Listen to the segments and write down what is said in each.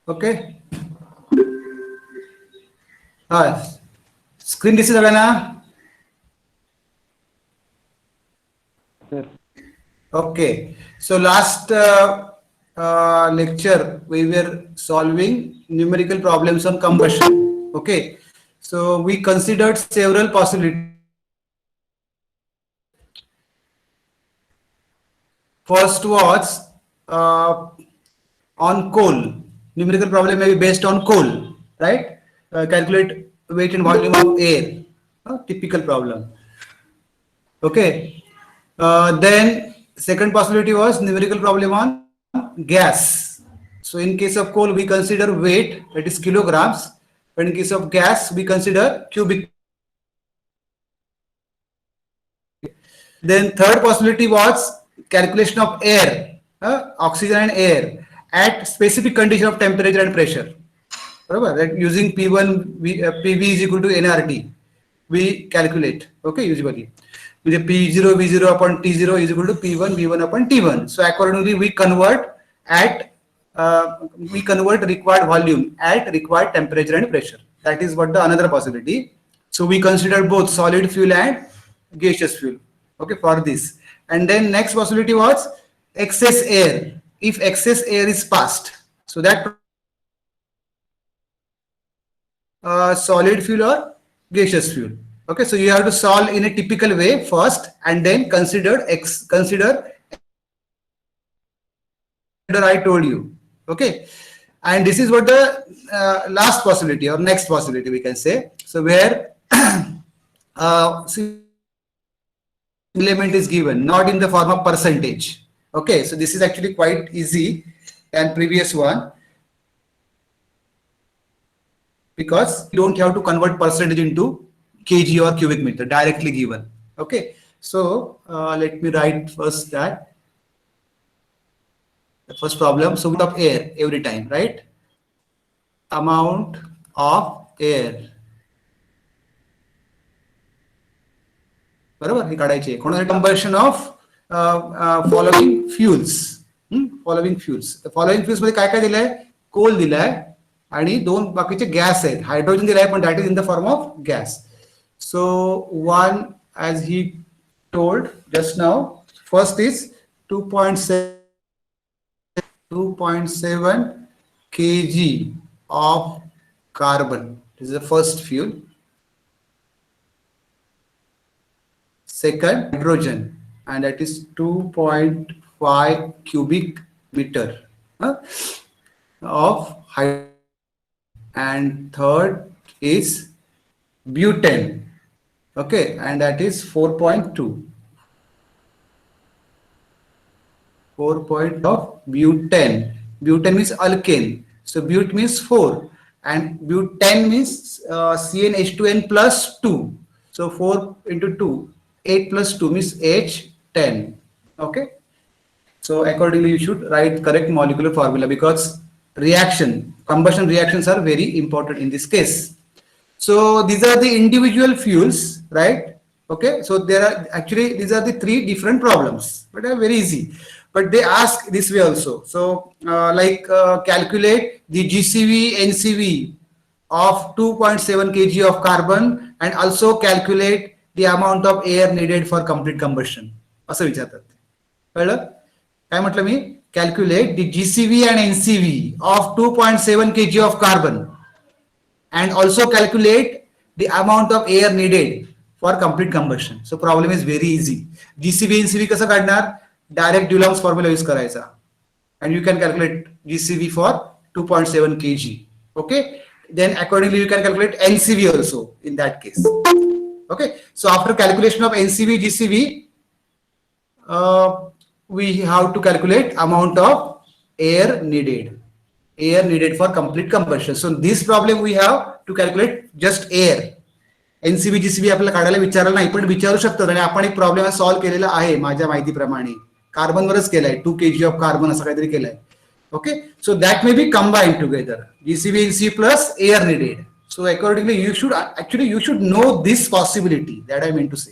Okay. Screen दिसते सगळ्यांना? Okay. So last lecture we were solving numerical problems on combustion. Okay. So we considered several possibilities. First was on coal. Numerical problem may be based on coal, right? Calculate weight and volume of air. Typical problem. Okay. Then second possibility was numerical problem on gas. So in case of coal, we consider weight, that is kilograms. But in case of gas, we consider cubic. Then third possibility was calculation of air, oxygen and air at specific condition of temperature and pressure. Right? That using P1, PV is equal to nRT. We calculate, okay, usually. P0 V0 upon T0 is equal to P1 V1 upon T1. So accordingly, we convert required volume at required temperature and pressure. That is what the another possibility. So we consider both solid fuel and gaseous fuel. Okay, for this. And then next possibility was excess air. If excess air is passed, so that solid fuel or gaseous fuel. Okay, so you have to solve in a typical way first, and then consider I told you. Okay, and this is what the last possibility or next possibility we can say. So where element is given, not in the form of percentage. Okay, so this is actually quite easy than previous one, because you don't have to convert percentage into kg or cubic meter, directly given. Okay, so let me write first that the first problem. So of air every time, right? Amount of air. बरोबर, हे काढायचे. Combustion of following fuels. Following fuels. Following fuels मध्ये काय काय दिलंय? कोल दिलाय आणि दोन बाकीचे गॅस आहेत. हायड्रोजन दिलाय, पण that is in the form of gas. So one, as he told just now, first is 2.7 kg of carbon. This is the first fuel. Second, hydrogen, and that is 2.5 cubic meter of hydrogen. And third is butane. Okay, and that is 4.2. 4 of butane. Butane means alkane. So but means 4, and butane means CnH2n plus 2. So 4 into 2, 8 plus 2 means H10. Okay. So accordingly, you should write correct molecular formula, because combustion reactions are very important in this case. So these are the individual fuels, right? Okay, so there are actually, these are the three different problems, but they are very easy. But they ask this way also. So calculate the GCV, NCV of 2.7 kg of carbon, and also calculate the amount of air needed for complete combustion. असं विचारतात. कळलं? काय म्हटलं मी? Calculate the GCV and NCV of 2.7 kg of carbon, and also calculate the amount of air needed for complete combustion. So problem is very easy. GCV, NCV कसं काढणार? Direct Dulong's formula use करायचा, and you can calculate GCV for 2.7 kg. Okay, then accordingly you can calculate NCV also in that case. Okay, so after calculation of NCV, GCV, we have to calculate amount of air needed for complete combustion. So this problem we have to calculate just air. NCV, GCV आपल्याला काढायला विचारलं नाही, पण विचारू शकतात, आणि आपण एक प्रॉब्लेम सॉल्व्ह केलेला आहे माझ्या माहितीप्रमाणे. कार्बन वरच केलाय, 2 kg ऑफ कार्बन असं काहीतरी केलंय. Okay, so that may be combined together, GCV, NCV plus air needed. So accordingly, you should know this possibility, that I meant to say.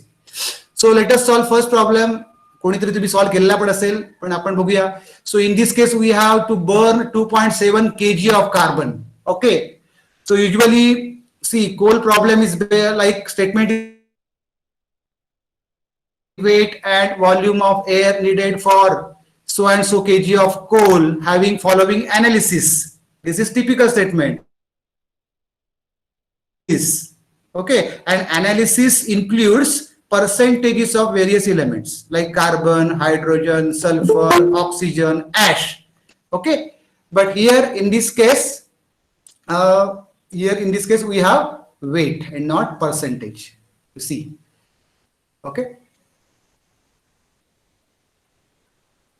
So let us solve first problem कोणीतरी तुम्ही solve केलेला पण असेल, पण आपण बघूया. So in this case we have to burn 2.7 kg of carbon. Okay, so usually see coal problem is like statement weight and volume of air needed for so and so kg of coal having following analysis. This is typical statement. Okay, and analysis includes percentages of various elements like carbon, hydrogen, sulfur, oxygen, ash. Okay, but here in this case, we have weight and not percentage. You see. Okay.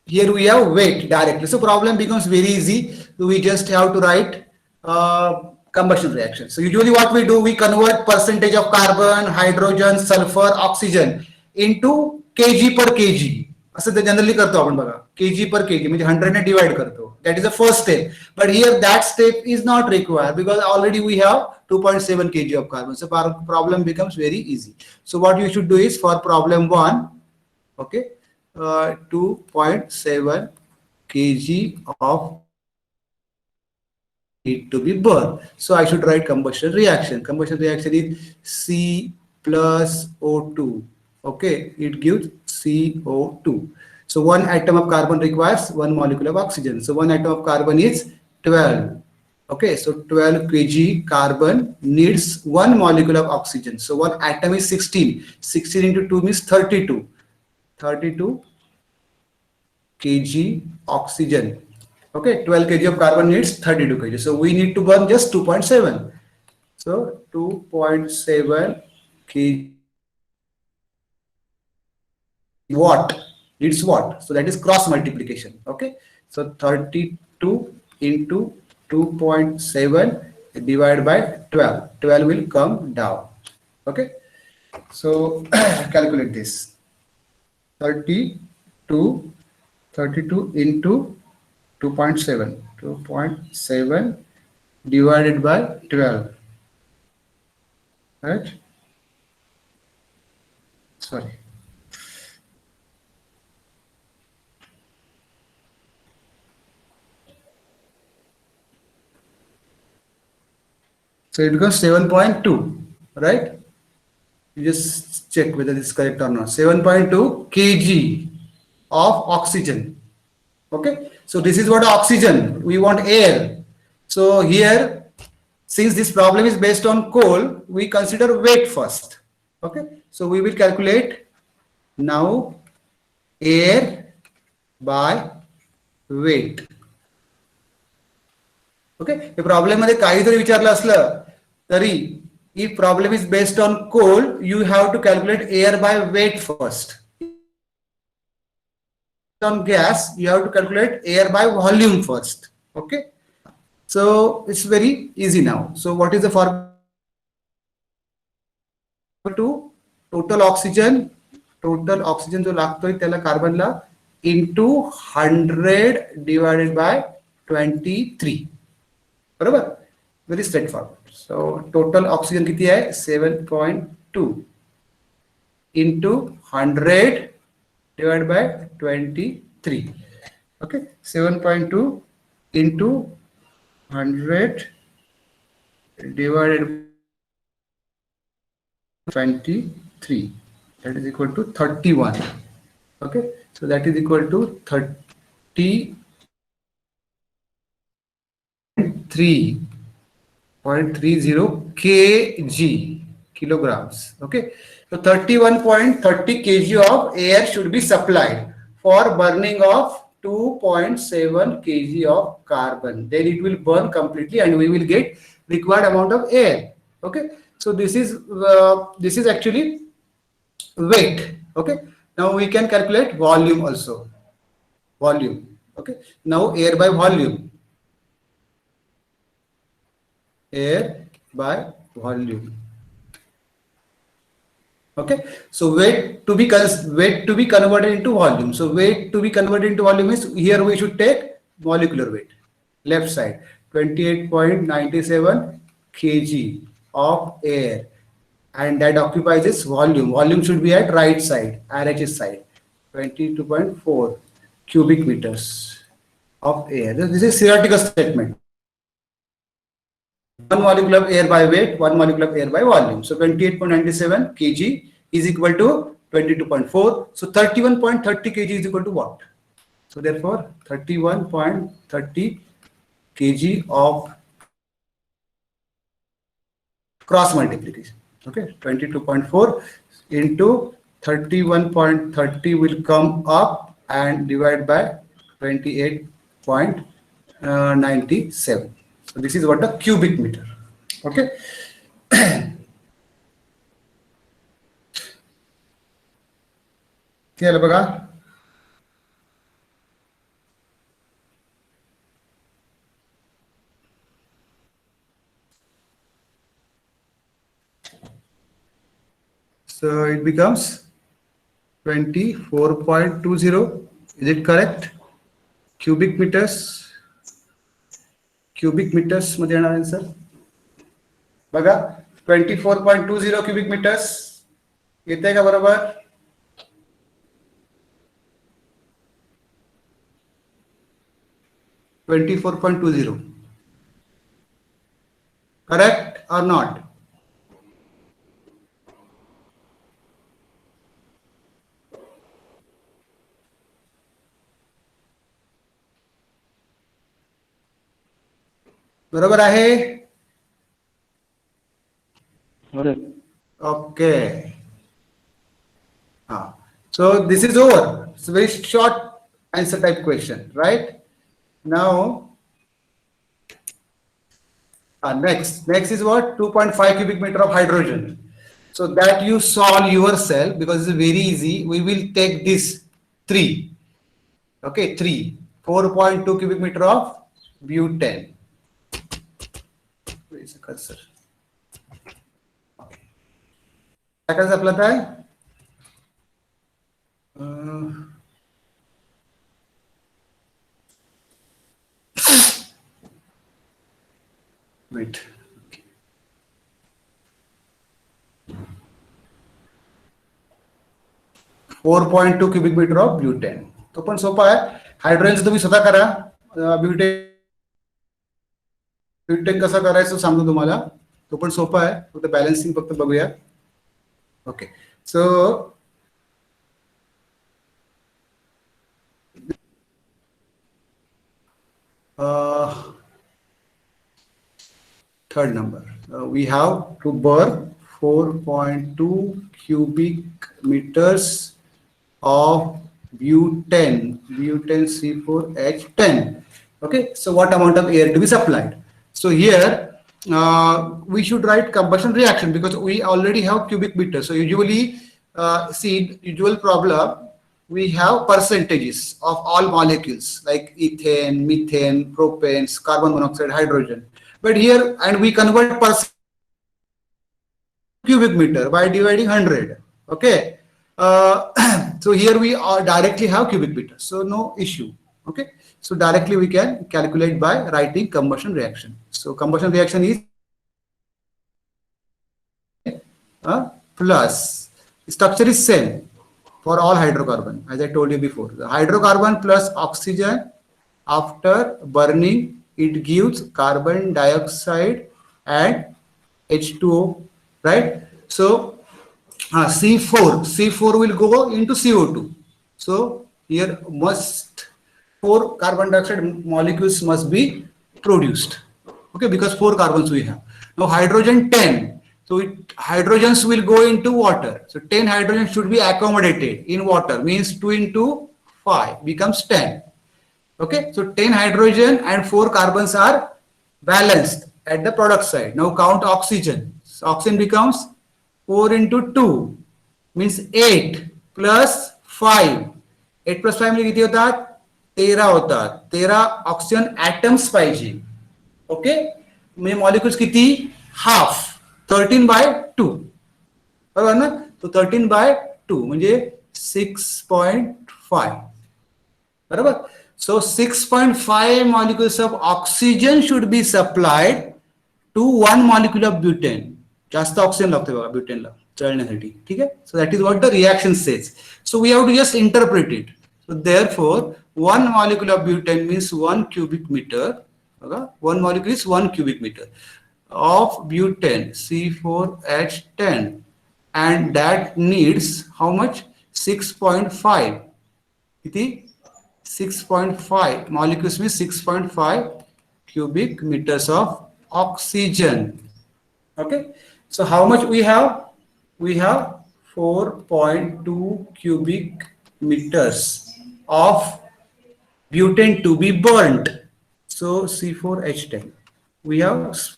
Here we have weight directly. So problem becomes very easy. We just have to write combustion reaction. So usually what we do, we convert percentage of carbon, hydrogen, sulfur, oxygen into kg per kg. असं ते generally करतो आपण बघा, kg per kg म्हणजे 100 ने divide करतो. That is the first step. But here that step is not required because already we have 2.7 kg of carbon. So our problem becomes very easy. So what you should do is for problem 1, okay, 2.7 kg of need to be burned. So I should write combustion reaction. Combustion reaction is C plus O2. Okay, it gives CO2. So one atom of carbon requires one molecule of oxygen. So one atom of carbon is 12. Okay, so 12 kg carbon needs one molecule of oxygen. So one atom is 16. 16 into 2 means 32. 32 kg oxygen. Okay, 12 kg of carbon needs 32 kg. So we need to burn just 2.7. So 2.7 kg watt needs watt. So that is cross multiplication. Okay, so 32 into 2.7 divided by 12. 12 will come down. Okay, so calculate this. 32 into 2.7. 2.7 divided by 12. Right? Sorry. So it becomes 7.2, right? You just check whether this is correct or not. 7.2 kg of oxygen. Okay, so this is what oxygen, we want air. So here, since this problem is based on coal, we consider weight first. Okay, so we will calculate now air by weight. Okay, the problem मध्ये काही जरी विचारलं असलं तरी, if problem is based on coal, you have to calculate air by weight first. On gas, you have to calculate air by volume first. Okay, so it's very easy now. So what is the formula? To total oxygen जो लागतोय त्याला कार्बनला into 100 divided by 23. बरोबर, very straightforward. So total oxygen किती आहे? 7.2 into 100 divided by 23. Okay, 7.2 into 100 divided by 23. That is equal to 31. Okay, so that is equal to 30.30 kg kilograms. Okay, so 31.30 kg of air should be supplied for burning of 2.7 kg of carbon. Then it will burn completely and we will get required amount of air. Okay, so this is actually weight. Okay, now we can calculate volume also. Volume. Okay, now air by volume. Air by volume. Okay, so weight to be converted into volume. So weight to be converted into volume is, here we should take molecular weight, left side, 28.97 kg of air, and that occupies its volume. Volume should be at right side, RHS side. 22.4 cubic meters of air. This is theoretical statement. One molecule of air by weight, one molecule of air by volume. So 28.97 kg is equal to 22.4. So 31.30 kg is equal to what? So therefore 31.30 kg of cross multiplication. Okay, 22.4 into 31.30 will come up and divide by 28.97. So this is what the cubic meter. Okay. Clear baga? So it becomes 24.20. Is it correct? Cubic meters. Cubic meters मध्ये येणार answer बघा 24.20 cubic meters येते का बरोबर 24.20 correct or not? बरोबर आहे okay so this is over. It's a very short answer type question, right? Now next is what 2.5 cubic meter of hydrogen. So that you solve yourself because it's very easy. We will take this 3. Okay, 3. 4.2 cubic meter of butane. Where is the cursor? क्या कर सकता है? Wait. 4.2 cubic meter of butane. तो पण सोपा आहे. Hydrogen तुम्ही स्वतः करा. ब्युटेन कसं करायचं सांगतो तुम्हाला. तो पण सोपा आहे. फक्त बॅलन्सिंग फक्त बघूया. Okay. So third number. We have to burn 4.2 cubic meters of butane C4H10. Okay, so what amount of air to be supplied? So here we should write combustion reaction because we already have cubic meters. So usually see usual problem we have percentages of all molecules like ethane, methane, propane, carbon monoxide, hydrogen. But here and we convert percent cubic meter by dividing 100. Okay. So here we are directly have cubic meter, so no issue. Okay, so directly we can calculate by writing combustion reaction. So combustion reaction is plus structure is same for all hydrocarbon as I told you before. The hydrocarbon plus oxygen after burning it gives carbon dioxide and H2O, right? So C4 will go into CO2. So here must 4 carbon dioxide molecules must be produced. Okay, because 4 carbons we have. Now hydrogen 10. So hydrogens will go into water. So 10 hydrogen should be accommodated in water. Means 2 into 5 becomes 10. Okay, so 10 hydrogen and 4 carbons are balanced at the product side. Now count oxygen. So oxygen becomes 4 into 2 means 8 plus 5. 8 plus 5 म्हणजे किती होतात 13 होतात 13 oxygen atoms पाहिजे okay म्हणजे molecules किती half 13/2 बरोबर ना तो 13/2 म्हणजे 6.5 बरोबर so 6.5 molecules of oxygen should be supplied to 1 molecule of butane जास्त ऑक्सिजन लागते बघा ब्युटेनला जळण्यासाठी. ठीक आहे. So that is what the reaction says. So we have to just interpret it. So therefore 1 molecule of butane means 1 cubic meter. बघा 1 molecule is 1 cubic meter of butane C4H10, and that needs how much? 6.5. किती? 6.5 molecules means 6.5 cubic meters of oxygen. Okay, so how much we have? We have 4.2 cubic meters of butane to be burnt. So C4H10 we have, so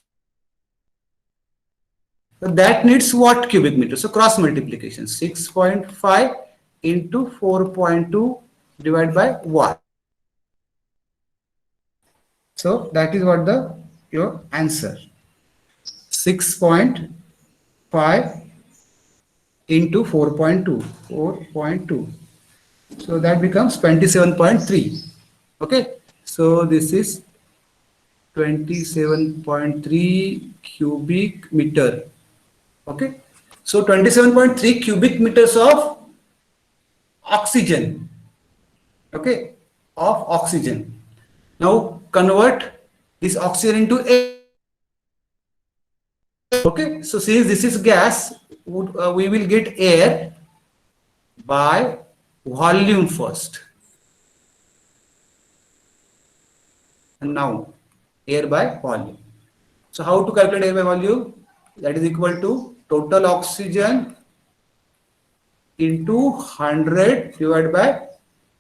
that needs what cubic meter? So cross multiplication, 6.5 into 4.2 divided by 1. So that is what the your answer. 6.5 into 4.2, 4.2. So that becomes 27.3. Okay. So this is 27.3 cubic meter. Okay. So 27.3 cubic meters of oxygen. Okay. Of oxygen. Now convert this oxygen into air. Okay. So since this is gas, we will get air by volume first. And now air by volume. So how to calculate air by volume? That is equal to total oxygen into 100 divided by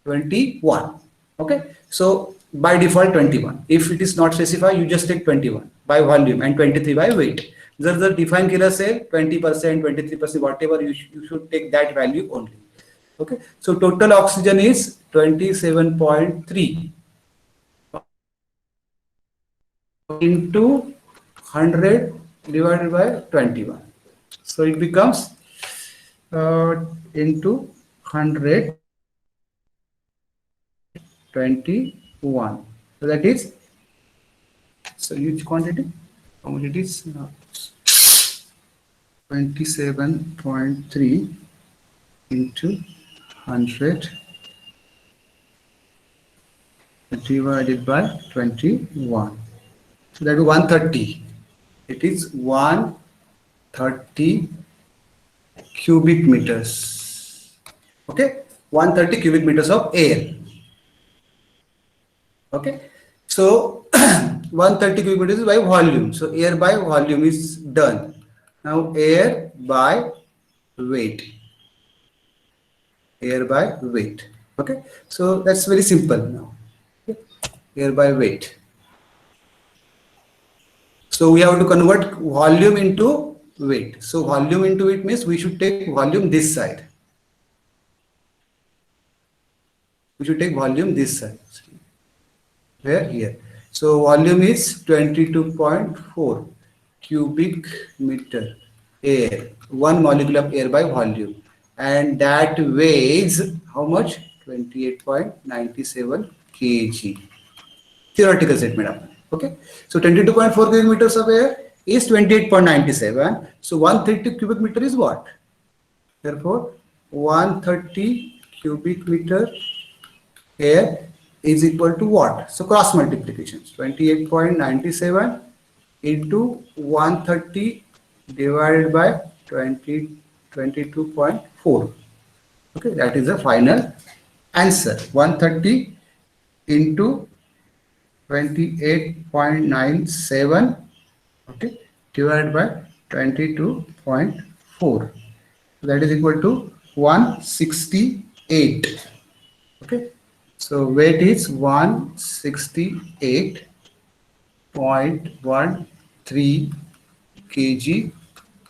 21. Okay. So by default 21. If it is not specified, you just take 21 by volume and 23 by weight. जर define केलं असेल 20%, 23%, whatever, you should take that value only. Okay. So total oxygen is 27.3 into 100 divided by 21. So it becomes into 100 21. So that is, so huge quantity. How much it is? 27.3 into 100 divided by 21. So that is 130. It is 130 cubic meters. Okay, 130 cubic meters of air. Okay, so 130 cubic meters by volume. So air by volume is done. Now air by weight. Air by weight. Okay, so that's very simple now. Okay. Air by weight. So we have to convert volume into weight. So volume into weight means we should take volume this side. We should take volume this side. Where? Here. So volume is 22.4 cubic meter air. 1 molecule of air by volume. And that weighs how much? 28.97 kg. Theoretical statement. Okay. So 22.4 cubic meters of air is 28.97. So 130 cubic meter is what? Therefore, 130 cubic meter air is equal to what? So cross multiplications. 28.97 into 130 divided by 22.4. Okay, that is the final answer. 130 into 28.97, okay, divided by 22.4. That is equal to 168. Okay, so weight is 168.13 kg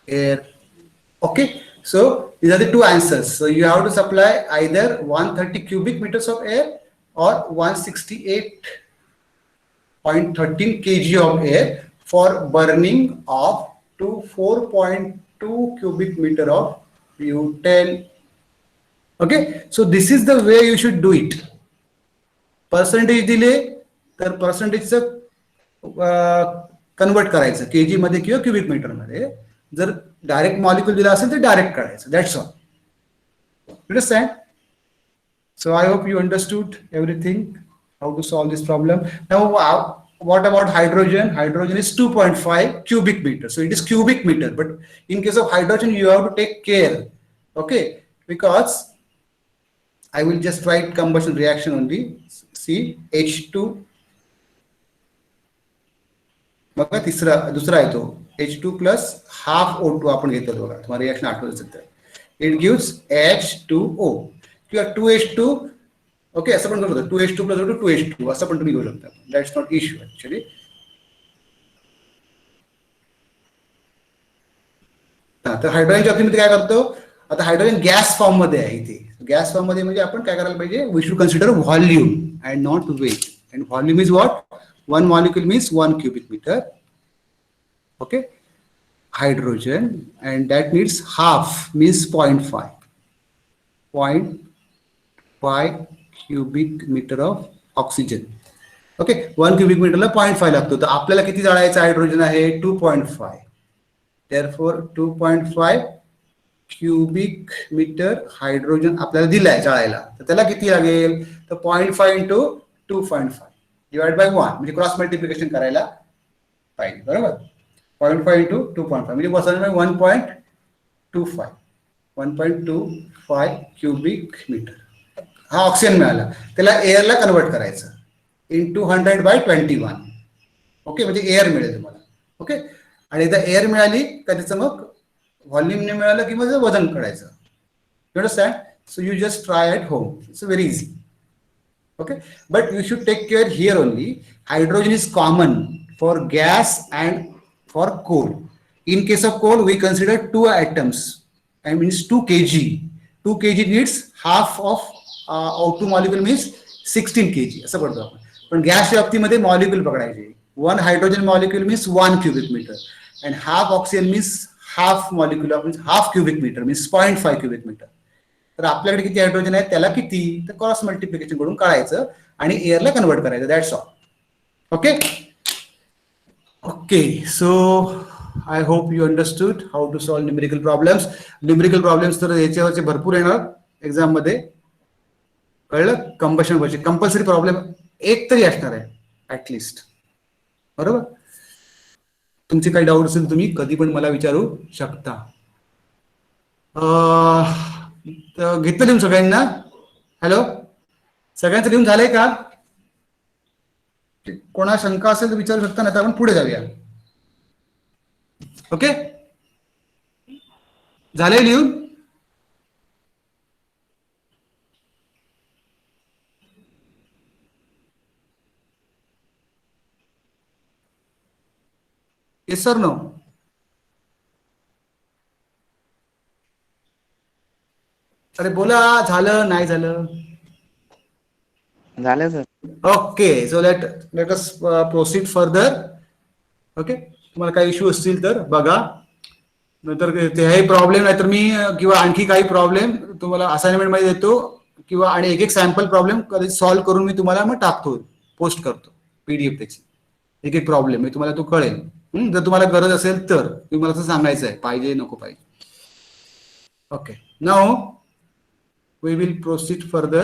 air. Okay, so these are the two answers. So you have to supply either 130 cubic meters of air or 168.13 kg of air for burning of to 4.2 cubic meter of butane. Okay, so this is the way you should do it. Percentage दिले तर पर्सेंटेजचं convert करायचं KG मध्ये किंवा cubic metre मध्ये जर direct molecule दिला असेल तर डायरेक्ट काढायचं. That's all. Understand? So I hope you understood everything, how to solve this problem. Now, what about hydrogen? Hydrogen is 2.5 cubic meter. So it is cubic meter, but in case of hydrogen, you have to take care. Okay, because I will just write combustion reaction only. See, H2. बघा दुसरा आहे तो H2 plus half O2 आपण घेतो बघा. तुम्हाला reaction आठवत असेल तर. It gives H2O. किंवा 2H2, ओके, असं पण करू शकतो. 2H2 plus O2 2H2 असं पण तुम्ही घेऊ शकता. That's not issue actually. तर हायड्रोजनच्या बाबतीमध्ये काय करतो, आता हायड्रोजन गॅस फॉर्म मध्ये आहे इथे. गॅस फॉर्म मध्ये म्हणजे आपण काय करायला पाहिजे, we should consider volume and not weight. And volume is what, 1 molecule means 1 cubic meter. Okay, hydrogen, and that needs half means 0.5 cubic meter of oxygen. Okay, 1 cubic meter ला 0.5 लागतो. तर आपल्याला किती जाळायचं हायड्रोजन आहे, 2.5. therefore 2.5 cubic meter हायड्रोजन आपल्याला दिलाय जाळायला. तर त्याला किती लागेल, तर 0.5 into 2.5 डिवाइड बाय 1 म्हणजे क्रॉस मल्टिप्लिकेशन करायला पाहिजे. बरोबर, 0.5 into 2.5 म्हणजे बसणार 1.25 cubic meter. हा ऑक्सिजन मिळाला, त्याला एअरला कन्वर्ट करायचं इंटू 100/21. ओके, म्हणजे एअर मिळेल तुम्हाला. ओके, आणि एकदा एअर मिळाली का त्याचं मग व्हॉल्यूमने मिळालं की मग वजन काढायचं. You understand? So you just try at home. It's very easy. Okay, but you should take care here only. Hydrogen is common for gas and for coal. In case of coal, we consider 2 atoms. I means 2 kg. 2 kg needs half of O2 molecule means 16 kg. असं पडतो आपण. पण गॅसच्या बाबतीमध्ये molecule पकडायचे. 1 hydrogen molecule means 1 cubic meter, and half oxygen means half molecule means half cubic meter means 0.5 cubic meter. तर आपल्याकडे किती hydrogen आहे, त्याला किती, तर क्रॉस मल्टिप्लिकेशन करून काढायचं आणि एअरला कन्वर्ट करायचं. That's all. Okay okay, so I hope you understood how to solve numerical problems. Numerical problems तर याच्यावरचे भरपूर येणार एक्झाम मध्ये, कळलं. कंबशन वरचे कंपल्सरी प्रॉब्लेम एक तरी असणार आहे ऍटलिस्ट. बरोबर, तुमचे काही डाऊट असेल तुम्ही कधी पण मला विचारू शकता. घेतलं लिहून सगळ्यांना? हॅलो, सगळ्यांचं लिहून झालंय का? कोणा शंका असेल तर विचारू शकता, नाही तर आपण पुढे जाऊया. ओके, झालंय लिहून? Yes sir, no? अरे बोला, झालं नाही झालं? झालं sir. Okay, so let us proceed further. Okay, तुम्हाला काही इश्यू असतील तर बघा, नंतर तेही प्रॉब्लेम नाही तर मी किंवा आणखी काही प्रॉब्लेम तुम्हाला असाइनमेंट मध्ये देतो, किंवा आणि एक सॅम्पल प्रॉब्लेम कधी सॉल्व्ह करून मी तुम्हाला मग टाकतो, पोस्ट करतो PDF त्याची. एक प्रॉब्लेम मी तुम्हाला तो कळेल. जर तुम्हाला गरज असेल तर तुम्ही मला असं सांगायचं आहे, पाहिजे नको पाहिजे. Okay, now we will proceed further.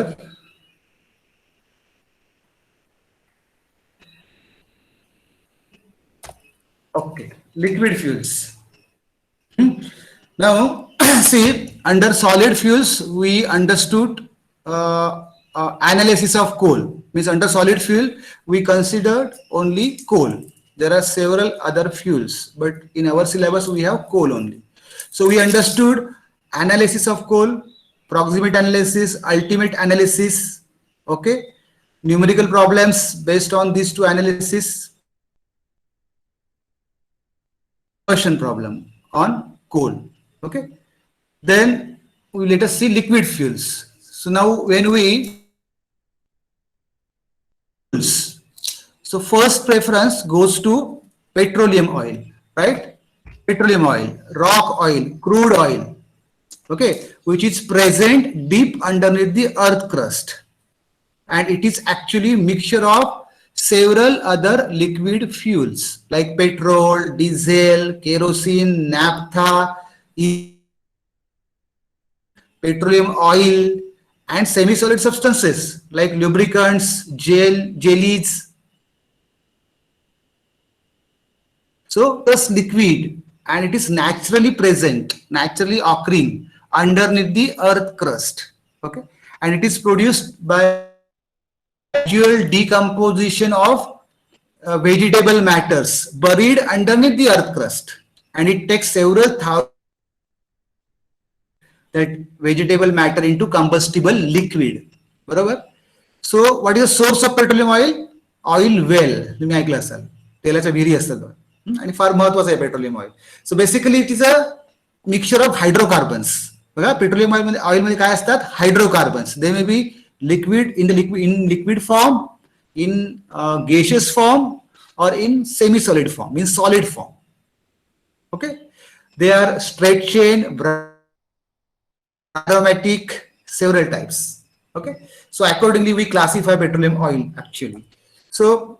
Okay, liquid fuels. Now see, under solid fuels we understood analysis of coal. Means under solid fuel we considered only coal. There are several other fuels, but in our syllabus we have coal only. So we understood analysis of coal, proximate analysis, ultimate analysis. Okay, numerical problems based on these two analysis. Conversion problem on coal. Okay, then we let us see liquid fuels. So now when we, so first preference goes to petroleum oil, right? Petroleum oil, rock oil, crude oil. Okay, which is present deep underneath the earth crust, and it is actually mixture of several other liquid fuels like petrol, diesel, kerosene, naphtha, petroleum oil, and semi-solid substances like lubricants, jellies. So this liquid, and it is naturally present, naturally occurring underneath the earth crust. Okay, and it is produced by gradual decomposition of vegetable matters buried underneath the earth crust, and it takes several thousand that vegetable matter into combustible liquid. बरोबर. So what is the source of petroleum oil? Oil well. तुम्ही ऐकलं असाल, तेलाच्या विहिरी असतात आणि फार महत्वाचं आहे petroleum oil. So basically it is a mixture of hydrocarbons. बघा, पेट्रोलियम ऑइल मध्ये काय असतात? Hydrocarbons. They may be liquid in liquid form, in gaseous form, or in semi solid form, in solid form. Okay, they are straight chain, aromatic, several types. Okay, so accordingly we classify petroleum oil actually. So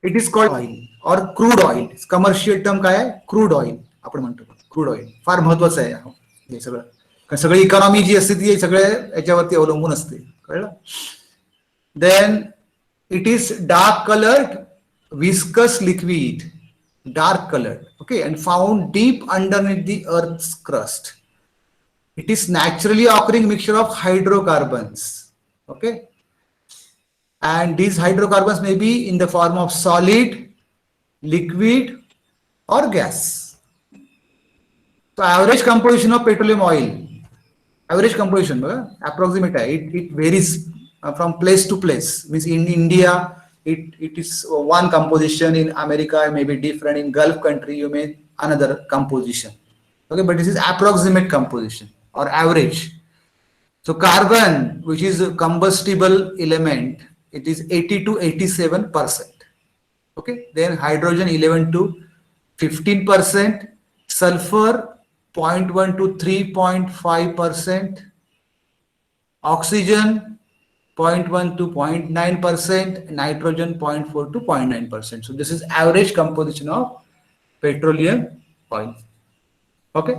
it is called oil or crude oil. Commercial term काय आहे? Crude oil आपण म्हणतो. Crude oil फार महत्वाचं आहे हे सगळं, कारण सगळी economy जी असते ती सगळे याच्यावरती अवलंबून असते. कळलं? Then it is dark coloured viscous liquid, dark colored, okay, and found deep underneath the earth's crust. It is naturally occurring mixture of hydrocarbons, okay, and these hydrocarbons may be in the form of solid, liquid, or gas. So average composition of petroleum oil, average composition, approximate, it varies from place to place. Means in India it is one composition, in America it may be different, in Gulf country you may another composition. Okay, but this is approximate composition or average. So carbon, which is a combustible element, it is 80 to 87%. Okay, then hydrogen 11 to 15%, sulfur 0.1 to 3.5%, oxygen 0.1 to 0.9%, nitrogen 0.4 to 0.9%. So this is average composition of petroleum oil. Okay.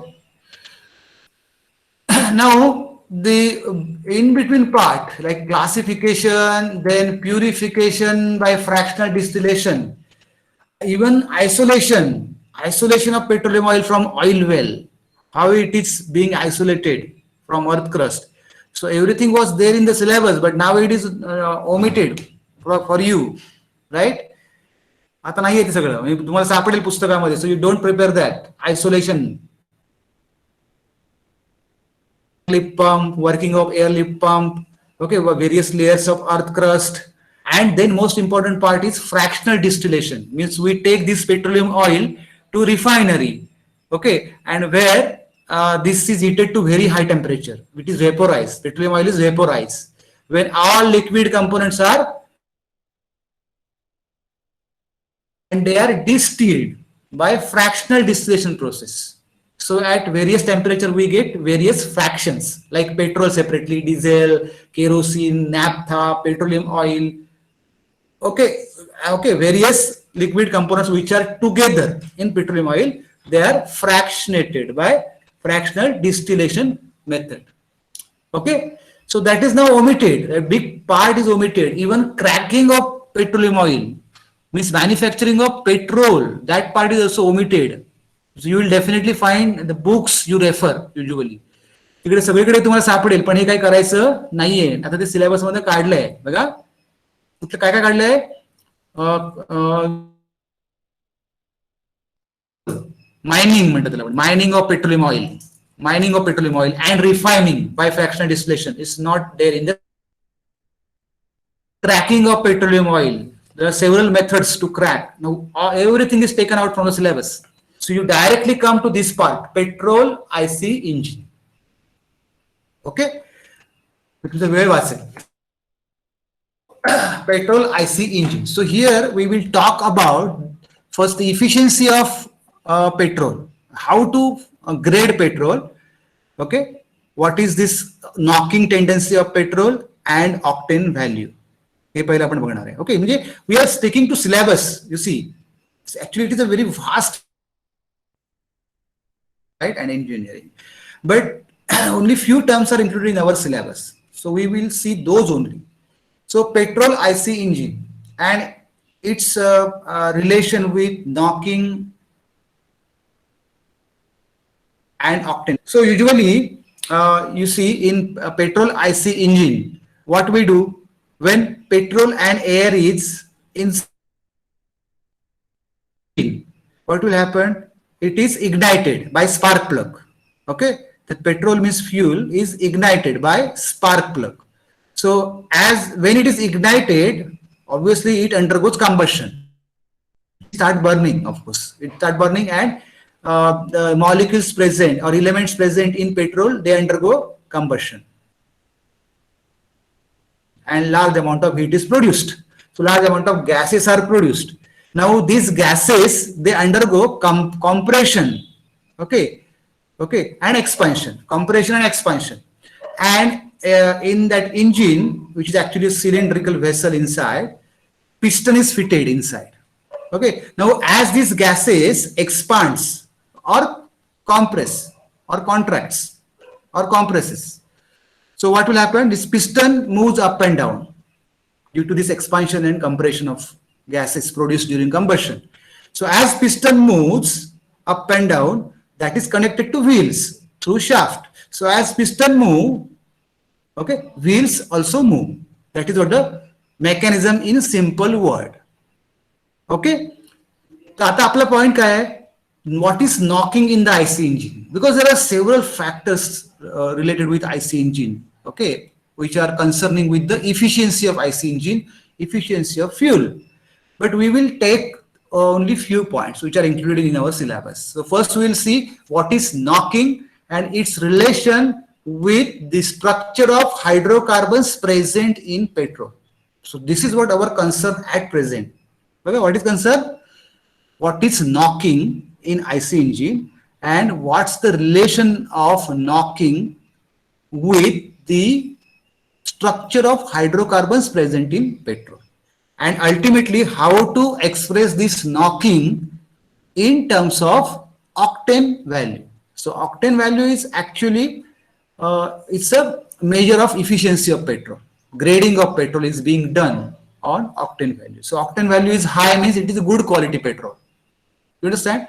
Now the in between part like classification, then purification by fractional distillation, even isolation of petroleum oil from oil well, how it is being isolated from earth crust. So everything was there in the syllabus, but now it is omitted for you, right? आता नाही आहे ते सगळं, तुम्हाला सापडेल पुस्तकामध्ये. So you don't prepare that. Isolation, lift pump, working of air lift pump, okay, various layers of earth crust, and then most important part is fractional distillation. Means we take this petroleum oil to refinery, okay, and where this is heated to very high temperature, which is vaporized. Petroleum oil is vaporized when all liquid components are, and they are distilled by fractional distillation process. So at various temperature we get various fractions like petrol separately, diesel, kerosene, naphtha, petroleum oil. Okay, various liquid components which are together in petroleum oil, they are fractionated by fractional distillation method. Okay, so that is now omitted. A big part is omitted. Even cracking of petroleum oil, means manufacturing of petrol, that part is also omitted. So you will definitely find the books you refer usually. तिकडे सगळीकडे तुम्हाला सापडेल, पण हे काय करायचं नाहीये. आता ते सिलेबस मध्ये काढलंय बघा. कुठलं काय काय काढलंय? मायनिंग म्हणतात त्याला, mining of petroleum oil, mining of petroleum oil and refining by fractional distillation is not there in the cracking of petroleum oil. There are several methods to crack. Now everything is taken out from the syllabus. So you directly come to this part, petrol IC engine. Okay, it is a very vast petrol IC engine. So here we will talk about first the efficiency of petrol, how to grade petrol. Okay, what is this knocking tendency of petrol, and octane value. हे पहिलं आपण बघणार आहे. Okay, म्हणजे we are sticking to syllabus. You see, actually it is a very vast, right, and engineering, but only few terms are included in our syllabus, so we will see those only. So petrol IC engine and its relation with knocking and octane. So usually you see in petrol IC engine, what we do when petrol and air is in, what will happen? It is ignited by spark plug. Okay, the petrol means fuel is ignited by spark plug. So as when it is ignited, obviously it undergoes combustion. Start burning, of course. It start burning, and the molecules present or elements present in petrol, they undergo combustion, and large amount of heat is produced. So large amount of gases are produced. Now these gases, they undergo compression, okay, and expansion, compression and expansion. And in that engine, which is actually a cylindrical vessel inside, piston is fitted inside. Okay, now as these gases expands or compress or contracts or compresses, so what will happen? This piston moves up and down due to this expansion and compression of gases produced during combustion. So as piston moves up and down, that is connected to wheels through shaft. So as piston move, okay, wheels also move. That is what the mechanism in simple word. Okay, so आता आपला point काय आहे? What is knocking in the IC engine? Because there are several factors related with IC engine, okay, which are concerning with the efficiency of IC engine, efficiency of fuel. But we will take only few points which are included in our syllabus. So first we will see what is knocking and its relation with the structure of hydrocarbons present in petrol. So this is what our concern at present. Okay, what is concern? What is knocking in IC engine and what's the relation of knocking with the structure of hydrocarbons present in petrol, and ultimately how to express this knocking in terms of octane value. So octane value is actually it's a measure of efficiency of petrol. Grading of petrol is being done on octane value. So octane value is high means it is a good quality petrol. You understand?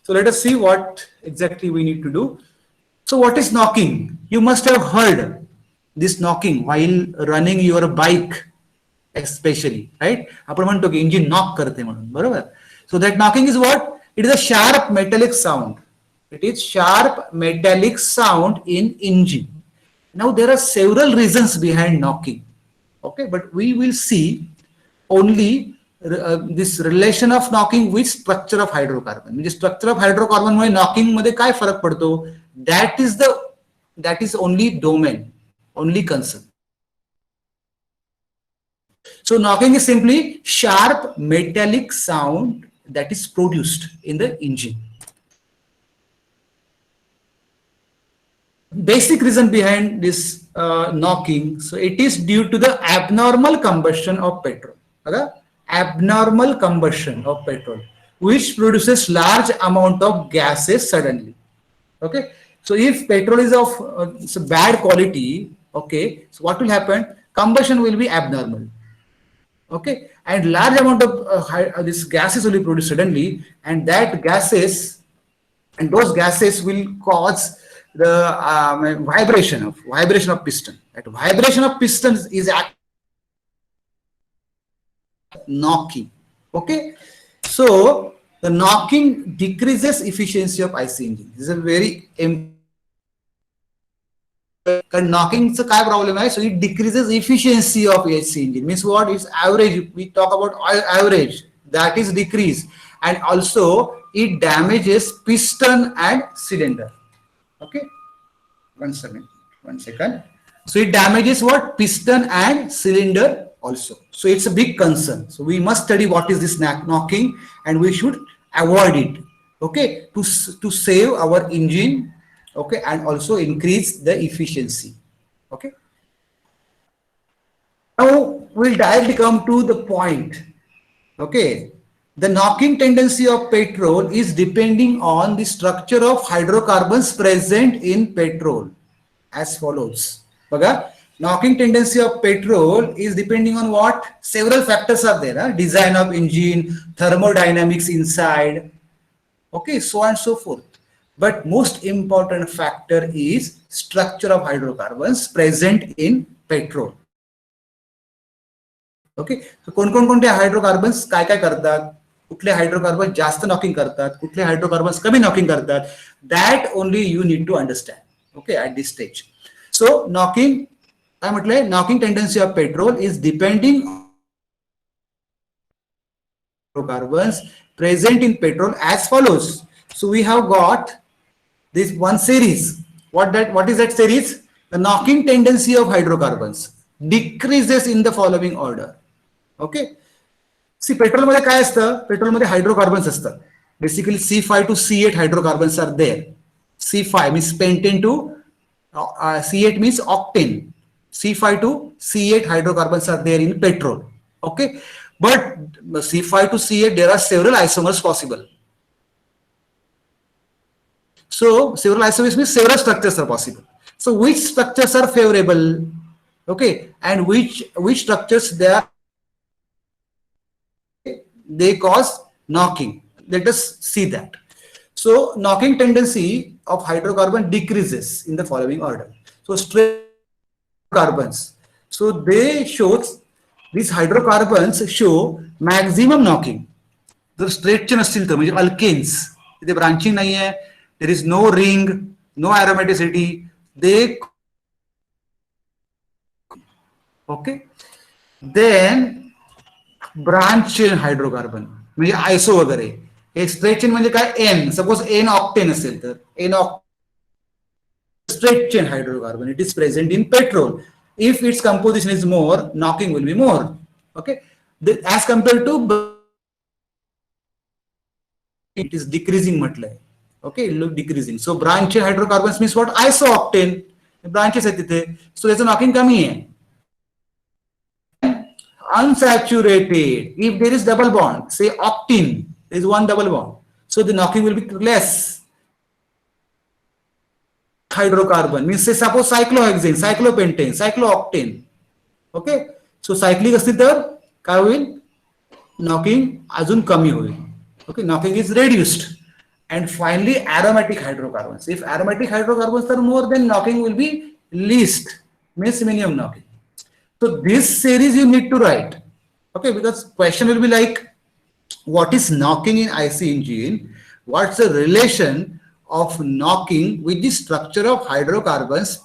So let us see what exactly we need to do. So what is knocking? You must have heard this knocking while running your bike, especially, right? आपण म्हणतो की engine knock करते म्हणून, बरोबर? So that knocking is what? It is a sharp metallic sound. It is sharp metallic sound in engine. Now there are several reasons behind knocking, okay, but we will see only this relation of knocking with structure of hydrocarbon. म्हणजे structure of hydrocarbon Mule knocking मध्ये काय फरक पडतो? That is only domain, only concern. So knocking is simply sharp metallic sound that is produced in the engine. Basic reason behind this knocking, so it is due to the abnormal combustion of petrol. Okay? Abnormal combustion of petrol, which produces large amount of gases suddenly. Okay, so if petrol is of bad quality, okay, so what will happen? Combustion will be abnormal. Okay, and large amount of this gases will be produced suddenly, and that gases, and those gases will cause the vibration of piston. That vibration of pistons is knocking. Okay, so the knocking decreases efficiency of IC engine. This is a very knocking चा काय problem आहे? So it decreases efficiency of IC engine. Means what? It's average. We talk about average, that is decrease, and also it damages piston and cylinder. Okay, one second. So it damages what? Piston and cylinder also. So it's a big concern. So we must study what is this knocking, and we should avoid it. Okay, to save our engine. Okay, and also increase the efficiency. Okay. Now we'll directly come to the point. Okay. The knocking tendency of petrol is depending on the structure of hydrocarbons present in petrol as follows. Baga, knocking tendency of petrol is depending on what? Several factors are there. Design of engine, thermodynamics inside, okay, so on and so forth. But most important factor is structure of hydrocarbons present in petrol. Okay, कोणकोणते hydrocarbons काय काय करतात, कुठले hydrocarbon जास्त knocking करतात, कुठले hydrocarbons कमी knocking करतात, that only you need to understand okay at this stage. So knocking काय म्हटलंय, knocking tendency of petrol is depending hydrocarbons present in petrol as follows. So we have got this one series. What is that series? The knocking tendency of hydrocarbons decreases in the following order. Okay. See, petrol मध्ये काय असतं, petrol मध्ये hydrocarbons असतात. Basically C5 to C8 hydrocarbons are there. C5 means pentane to C8 means octane. C5 to C8 hydrocarbons are there in petrol. Okay, but C5 to C8 there are several isomers possible. So several isomers means several structures are possible. So which structures are favorable? Okay, and which structures they cause knocking. Let us see that. So knocking tendency of hydrocarbon decreases in the following order. So straight carbons. So they shows, these hydrocarbons show maximum knocking. जर straight chain असतील तर म्हणजे alkanes, तिथे branching नाही आहे, there is no ring, no aromaticity, they okay. Then branch chain hydrocarbon म्हणजे iso वगैरे, हे straight chain म्हणजे काय, एन, सपोज एन ऑक्टेन असेल तर N straight chain hydrocarbon, it is present in petrol. If its composition is more, knocking will be more. Okay, as compared to it is decreasing matlay. Okay, look decreasing. So branch chain hydrocarbons means what? Isooctane branches आहेत तिथे, so त्याचं knocking कमी आहे. Unsaturated, if there is double bond, say octene, there is one double bond, so the knocking will be less. Hydrocarbon means say suppose cyclohexane, cyclopentane, cyclooctane. Okay, so cyclic असतील तर काय होईल, knocking अजून कमी होईल. Okay, knocking is reduced. And finally aromatic hydrocarbons, if aromatic hydrocarbons are more, then knocking will be least, means minimum knocking. So this series you need to write, okay, because question will be like, what is knocking in IC engine, what's the relation of knocking with the structure of hydrocarbons